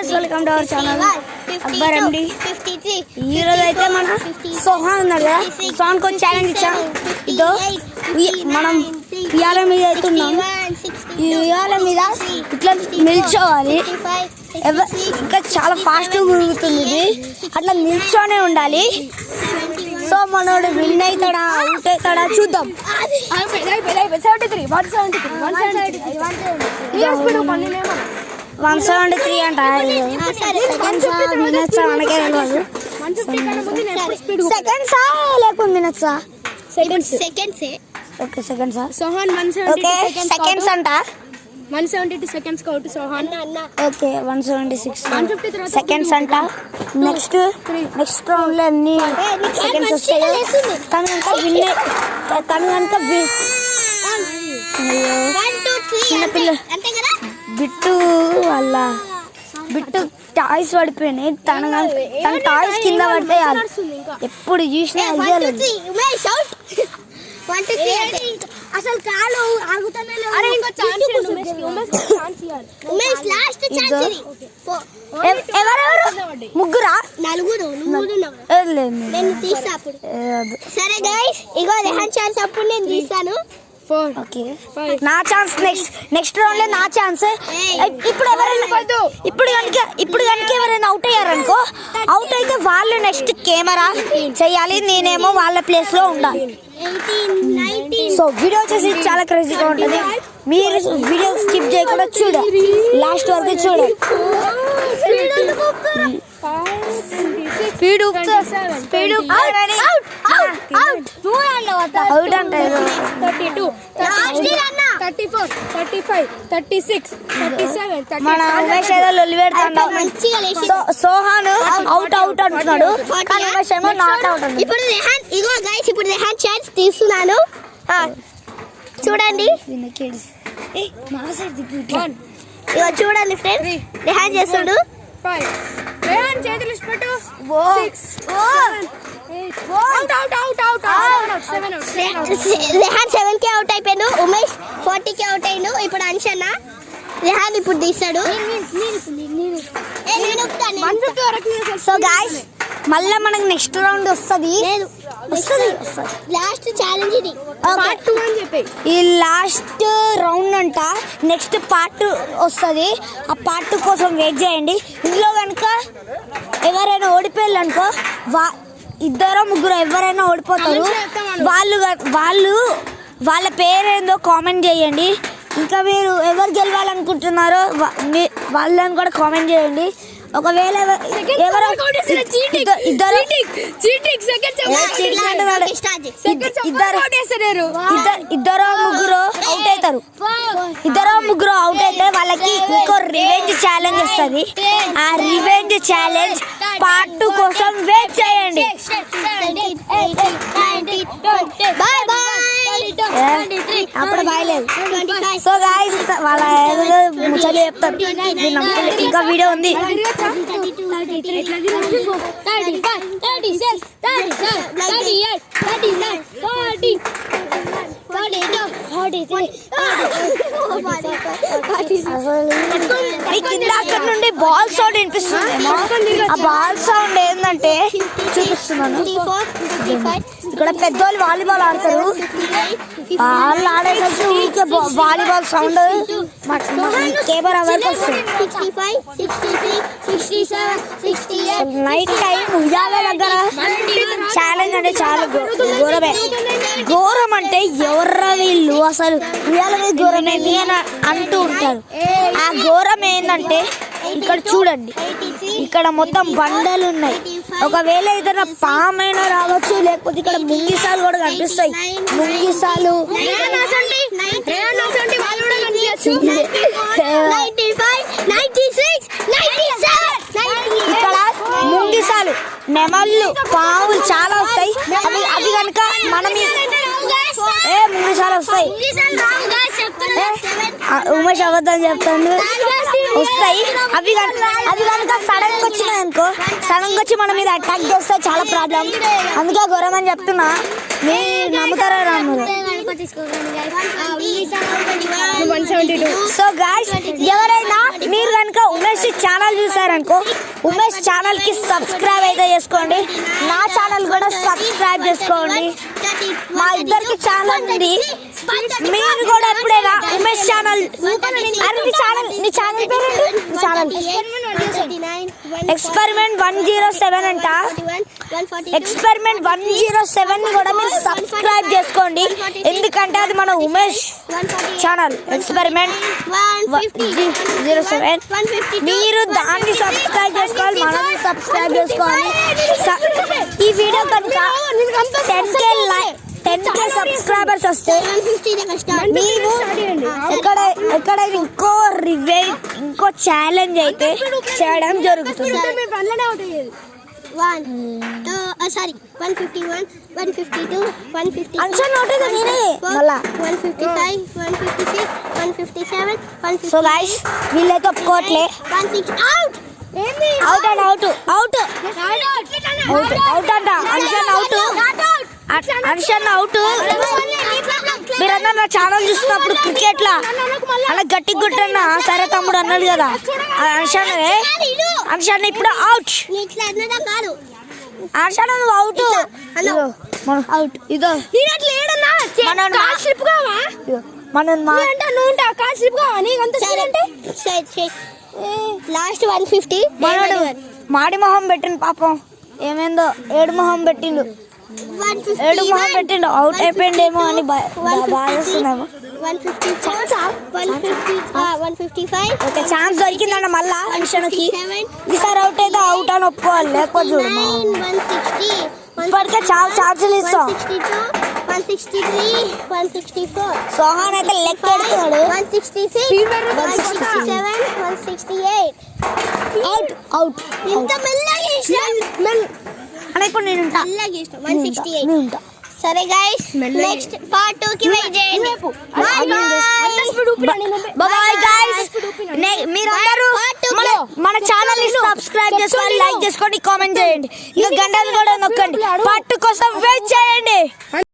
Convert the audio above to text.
Guys welcome to our channel Akbar MD. ఈ రోజు అయితే మన సోహాన్ ఉన్నాడు కదా, సోహాన్ కొంచెం ఛాలెంజ్ ఇచ్చాం. ఇదో మనం ఉయ్యాల మీద అవుతున్నాం. ఈ ఉయ్యాల మీద ఇట్లా నిల్చోవాలి. ఇంకా చాలా ఫాస్ట్గా ఉరుగుతుంది ఇది, అట్లా నిల్చోనే ఉండాలి. సో మనోడు విన్ అవుతాడా అవుట్ అవుతాడా చూద్దాం. 173 అంట. మినిట్స్ మనకే తెలియదు. సెకండ్సా లేకుండా మినిట్సా? ఓకే సెకండ్సా. ఓకే సెకండ్స్ అంట. 172 seconds out Sohan. Okay 176 seconds అంట. నెక్స్ట్ రౌండ్ లో ఎన్ని సెకండ్స్ వస్తాయో తను కనుక చిన్నపిల్ల బిట్టు వాళ్ళ బిట్టు టాయ్స్ పడిపోయినాయి. తన టాయ్స్ కింద పడితే ఎప్పుడు చూసినా అయ్యాలి. అసలు కాలు ఆగుతానే ముగ్గురా నలుగురు సరే గైస్, ఇగో రెహాన్ ఛాన్స్ అప్పుడు నేను తీస్తాను. నా ఛాన్స్ నెక్స్ట్ రౌండ్ లో నా ఛాన్స్. ఇప్పుడు కనుక ఎవరైనా అవుట్ అయ్యారనుకో, అవుట్ అయితే వాళ్ళు నెక్స్ట్ కెమెరా చెయ్యాలి, నేనేమో వాళ్ళ ప్లేస్ లో ఉండాలి. సో వీడియో వచ్చేసి చాలా క్రేజీగా ఉంటుంది. మీరు వీడియో స్కిప్ చేయకుండా చూడండి, లాస్ట్ వరకు చూడండి. స్పీడ్ అవుట్ అంటే 32 34 35 36 37 మన ఉమేష్ ఏదో లొల్లి పెడతాడు. సోహాన్ అవుట్ అంటున్నాడు, కానీ ఉమేష్ ఏమో నాట్ అవుట్ అంటున్నాడు. ఇప్పుడు రెహాన్, ఇగో గైస్ ఇప్పుడు రెహాన్ ఛాన్స్ తీస్తున్నాను, చూడండి. ఇగో చూడండి ఫ్రెండ్స్, రెహాన్ చేస్తాడు. రెహాన్ చేతులు పెట్టు. రెహాన్ 7 కి అవుట్ అయిపోయాడు, ఉమేష్ 40 కి అవుట్ అయ్యాడు. ఇప్పుడు అంశన్న రెహాన్ ఇప్పుడు తీస్తాడు. సో గాయ్స్ మళ్ళా మనకు నెక్స్ట్ రౌండ్ వస్తుంది. లాస్ట్ ఛాలెంజ్ ఇది, పార్ట్ 2 అని చెప్పి. ఈ లాస్ట్ రౌండ్ అంట, నెక్స్ట్ పార్ట్ వస్తుంది. ఆ పార్ట్ కోసం వెయిట్ చేయండి. ఇందులో కనుక ఎవరైనా ఓడిపోయారు అనుకో, ఇద్దరు ముగ్గురు ఎవరైనా ఓడిపోతారు. వాళ్ళ పేరేందో కామెంట్ చేయండి. ఇంకా మీరు ఎవరు గెలవాలనుకుంటున్నారో వాళ్ళని కూడా కామెంట్ చేయండి. ఒకవేళ ఇద్దరు ముగ్గురు అవుట్ అయితే వాళ్ళకి ఇంకో రివెంజ్ ఛాలెంజ్ వస్తుంది. ఆ రివెంజ్ ఛాలెంజ్ పార్ట్ 2 కోసం వెయిట్ చేయండి. అప్పుడు బాయలేదు. సో గాయ్స్ వాళ్ళ ముచ్చట్లు చెప్తారు, ఇంకా వీడియో ఉంది. అక్కడ నుండి బాల్ సౌండ్ వినిపిస్తుంది. ఆ బాల్ సౌండ్ ఏంటంటే చూపిస్తున్నాను. ఇక్కడ పెద్దోళ్ళు వాలీబాల్ ఆడతారు. వాళ్ళు ఆడేసరికి ఊరికే వాలీబాల్ సౌండ్ కెమెరా వరకు వస్తుంది. నైట్ టైం ఉయ్యాల దగ్గర ఛాలెంజ్ అంటే చాలా ఘోరం అంటే ఎవర్రా వీళ్ళు అసలు ఉయ్యాల మీద ఘోరమేంది అని అంటూ ఉంటారు. ఆ ఘోరం ఏంటంటే ఇక్కడ చూడండి, ఇక్కడ మొత్తం బండలు ఉన్నాయి. ఒకవేళ ఏదైనా పామైనా రావచ్చు, లేకపోతే ఇక్కడ ముంగిసాలు కూడా కనిపిస్తాయి. ముంగిసాలు ఇక్కడ ముంగిసాలు, నెమళ్ళు, పావులు చాలా వస్తాయి. అవి కనుక మనం ముంగిసాలు వస్తాయి. ఉమేష్ అబద్ధం చెప్తాడు. వస్తాయి అవి కనుక సడన్ గా వచ్చినాయి అనుకో, సడన్ గా వచ్చి మన మీద అటాక్ చేస్తే చాలా ప్రాబ్లం. అందుకే ఘోరమని చెప్తున్నా. మీరు నమ్ముతారా రామురు? సో గాయ్స్, ఎవరైనా మీరు కనుక ఉమేష్ ఛానల్ చూసారనుకో, ఉమేష్ ఛానల్ కి సబ్స్క్రైబ్ అయితే చేసుకోండి. నా ఛానల్ కూడా సబ్స్క్రైబ్ చేసుకోండి. మా ఇద్దరికి ఛానల్ ఉంది. మీరు కూడా ఎప్పుడైనా ఉమేష్ ఛానల్, అరే నీ ఛానల్ పేరు ఛానల్ ఎక్స్పెరిమెంట్ 107 అంట. ఎక్స్పెరిమెంట్ 107 ని కూడా మీరు సబ్స్క్రైబ్ చేసుకోండి. ఎందుకంటే అది మన ఉమేష్ ఛానల్ ఎక్స్పెరిమెంట్ 107. మీరు దాన్ని సబ్స్క్రైబ్ చేసుకోవాలి, మనం సబ్స్క్రైబ్ చేసుకోవాలి. ఈ వీడియో కనుక 10K సబ్స్క్రైబర్స్ వస్తే మేము ఎక్కడ ఇంకో ఛాలెంజ్ అయితే చేయడం జరుగుతుంది. 151, 152, 153, 155, 156, 157, 158. సో గైస్, వీళ్ళైతే ఒప్పుకోవట్లే. అవుట్ అండ్ అవుట్ అంట. అన్షన్ అవుట్. మీరన్నా నా ఛానల్ చూసినప్పుడు క్రికెట్ లా అలా గట్టి గుట్టన్నా సరే తమ్ముడు అన్నాడు కదా, అన్షన్ ఇప్పుడు అవుట్. అన్షన్ నువ్వు అవుట్. ఇదో లాస్ట్ 150. మాడి మొహం పెట్టిండు పాపం, ఏమైందో ఏడు మొహం పెట్టిండు. అవుట్ అయిపోయిండేమో అని బాధేస్తున్నాము. 155. ఓకే, ఛాన్స్ దొరికిందన్న మళ్ళా అన్షన్కి. ఈసారి అవుట్ అయితే అవుట్ అని ఒప్పుకోవాలి, లేకపోతే చూడు ఇప్పటికే చాలా ఛాన్సులు ఇస్తాం. 163, 164. సోహాన్ అయితే లెక్క పెడుతున్నాడు. 166, 167, 168. అవుట్. ఇంత మెల్లగా అని ఇప్పుడు నేను 168. సరే గైస్, నెక్స్ట్ పార్ట్ 2 కి వెయిట్ చేయండి. Bye guys. మీరందరూ మన ఛానల్ ని సబ్స్క్రైబ్ చేసుకోండి, లైక్ చేసుకోండి, కామెంట్ చేయండి, ఇక గంటలు కూడా నొక్కండి. పార్ట్ 2 కోసం వెయిట్ చేయండి.